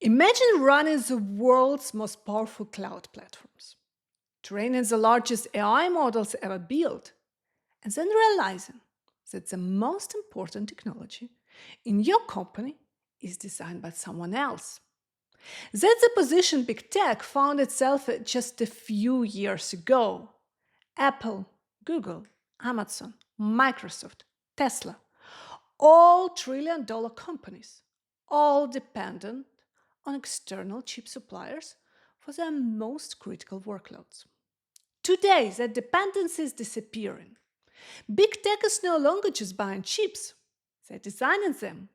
Imagine running the world's most powerful cloud platforms, training the largest AI models ever built, and then realizing that the most important technology in your company is designed by someone else. That's the position big tech found itself at just a few years ago. Apple, Google, Amazon, Microsoft, Tesla, all trillion-dollar companies, all dependent on external chip suppliers for their most critical workloads. Today, that dependency is disappearing. Big tech is no longer just buying chips, they're designing them.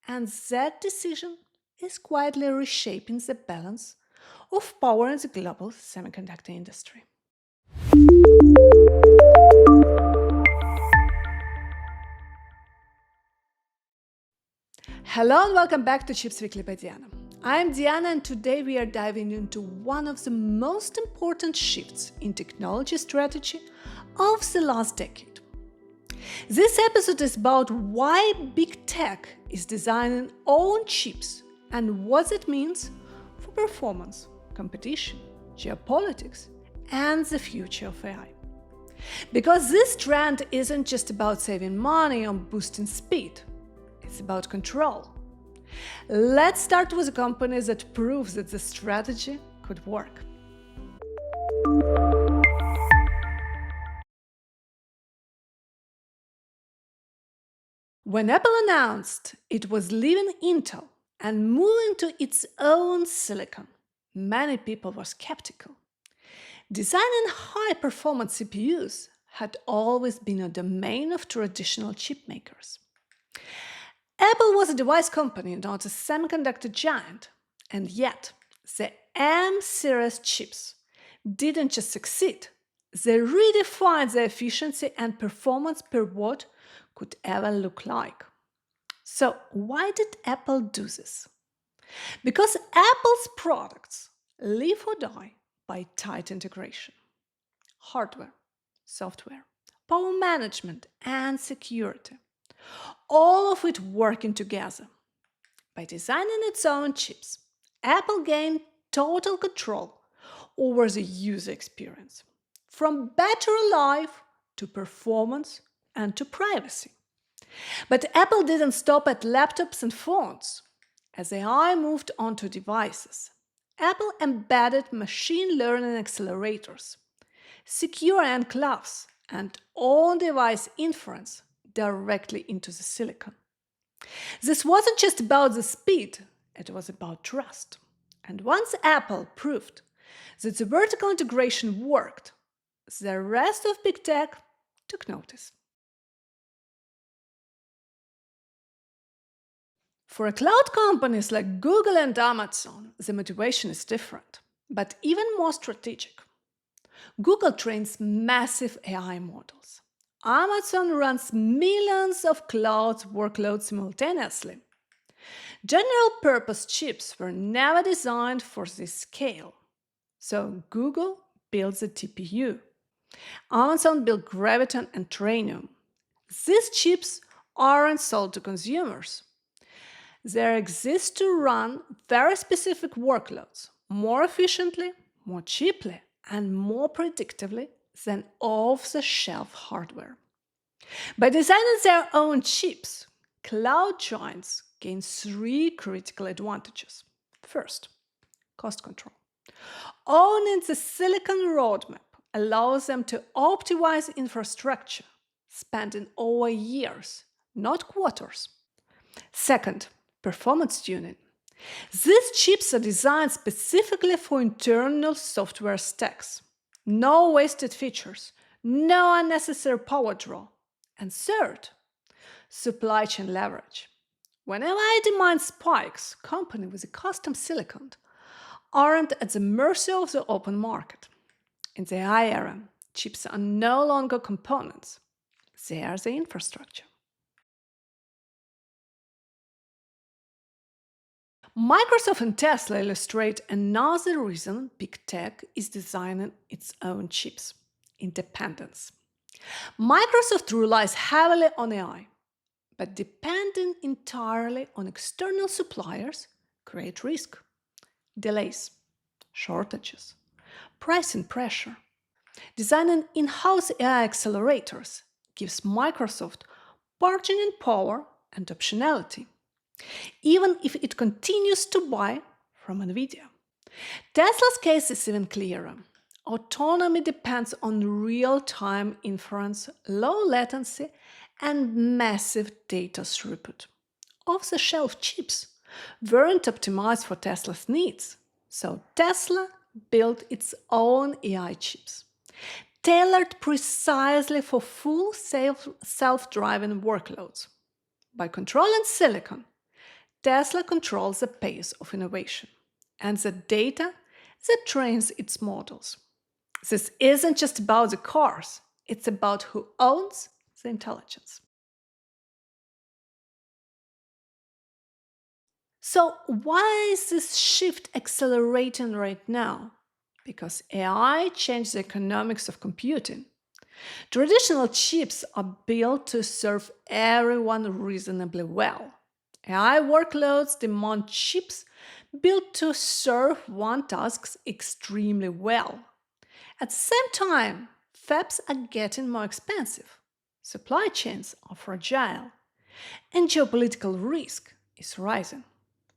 And that decision is quietly reshaping the balance of power in the global semiconductor industry. Hello and welcome back to Chips Weekly by Diana. I'm Diana and today we are diving into one of the most important shifts in technology strategy of the last decade. This episode is about why big tech is designing own chips and what it means for performance, competition, geopolitics, and the future of AI. Because this trend isn't just about saving money or boosting speed, it's about control. Let's start with a company that proves that the strategy could work. When Apple announced it was leaving Intel and moving to its own silicon, many people were skeptical. Designing high-performance CPUs had always been a domain of traditional chip makers. Apple was a device company, not a semiconductor giant, and yet the M-series chips didn't just succeed, they redefined the efficiency and performance per watt could ever look like. So why did Apple do this? Because Apple's products live or die by tight integration. Hardware, software, power management, and security. All of it working together. By designing its own chips, Apple gained total control over the user experience, from battery life to performance and to privacy. But Apple didn't stop at laptops and phones. As AI moved onto devices, Apple embedded machine learning accelerators, secure enclaves, and on-device inference directly into the silicon. This wasn't just about the speed, it was about trust. And once Apple proved that the vertical integration worked, the rest of big tech took notice. For cloud companies like Google and Amazon, the motivation is different, but even more strategic. Google trains massive AI models. Amazon runs millions of cloud workloads simultaneously. General-purpose chips were never designed for this scale. So Google built the TPU. Amazon built Graviton and Trainium. These chips aren't sold to consumers. They exist to run very specific workloads more efficiently, more cheaply, and more predictably than off-the-shelf hardware. By designing their own chips, cloud giants gain three critical advantages. First, cost control. Owning the silicon roadmap allows them to optimize infrastructure, spending over years, not quarters. Second, performance tuning. These chips are designed specifically for internal software stacks. No wasted features, no unnecessary power draw. And third, supply chain leverage. Whenever AI demand spikes, companies with a custom silicon aren't at the mercy of the open market. In the AI era, chips are no longer components, they are the infrastructure. Microsoft and Tesla illustrate another reason big tech is designing its own chips: independence. Microsoft relies heavily on AI, but depending entirely on external suppliers create risk, delays, shortages, pricing pressure. Designing in-house AI accelerators gives Microsoft bargaining power and optionality, even if it continues to buy from Nvidia. Tesla's case is even clearer. Autonomy depends on real-time inference, low latency, and massive data throughput. Off-the-shelf chips weren't optimized for Tesla's needs, so Tesla built its own AI chips, tailored precisely for full self-driving workloads. By controlling silicon, Tesla controls the pace of innovation and the data that trains its models. This isn't just about the cars, it's about who owns the intelligence. So, why is this shift accelerating right now? Because AI changed the economics of computing. Traditional chips are built to serve everyone reasonably well. AI workloads demand chips built to serve one task extremely well. At the same time, fabs are getting more expensive, supply chains are fragile, and geopolitical risk is rising.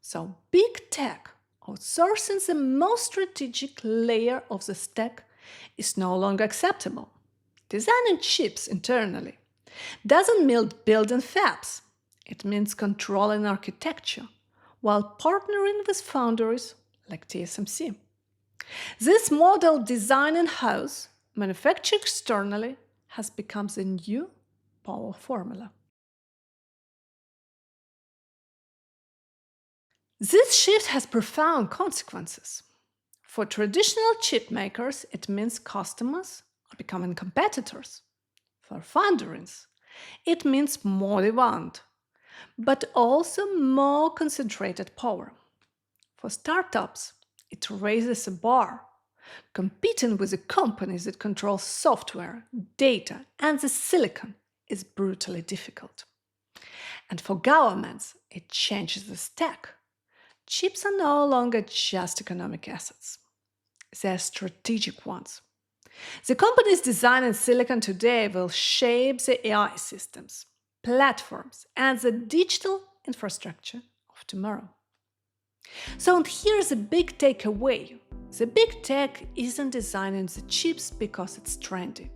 So, big tech outsourcing the most strategic layer of the stack is no longer acceptable. Designing chips internally doesn't mean building fabs. It means controlling architecture while partnering with foundries like TSMC. This model, design in-house, manufacture externally, has become the new power formula. This shift has profound consequences. For traditional chip makers, it means customers are becoming competitors. For foundries, it means more demand, but also more concentrated power. For startups, it raises a bar. Competing with the companies that control software, data, and the silicon is brutally difficult. And for governments, it changes the stack. Chips are no longer just economic assets. They are strategic ones. The companies designing silicon today will shape the AI systems, platforms, and the digital infrastructure of tomorrow. So here's a big takeaway. The big tech isn't designing the chips because it's trendy.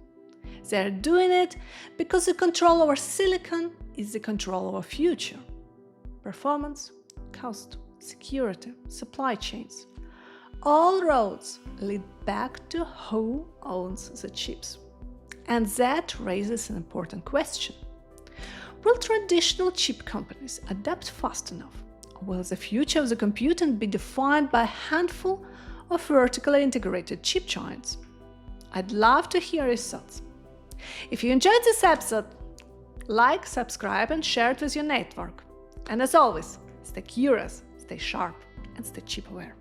They're doing it because the control over silicon is the control of our future. Performance, cost, security, supply chains. All roads lead back to who owns the chips. And that raises an important question. Will traditional chip companies adapt fast enough? Or will the future of the computing be defined by a handful of vertically integrated chip giants? I'd love to hear your thoughts. If you enjoyed this episode, like, subscribe, and share it with your network. And as always, stay curious, stay sharp, and stay chip aware.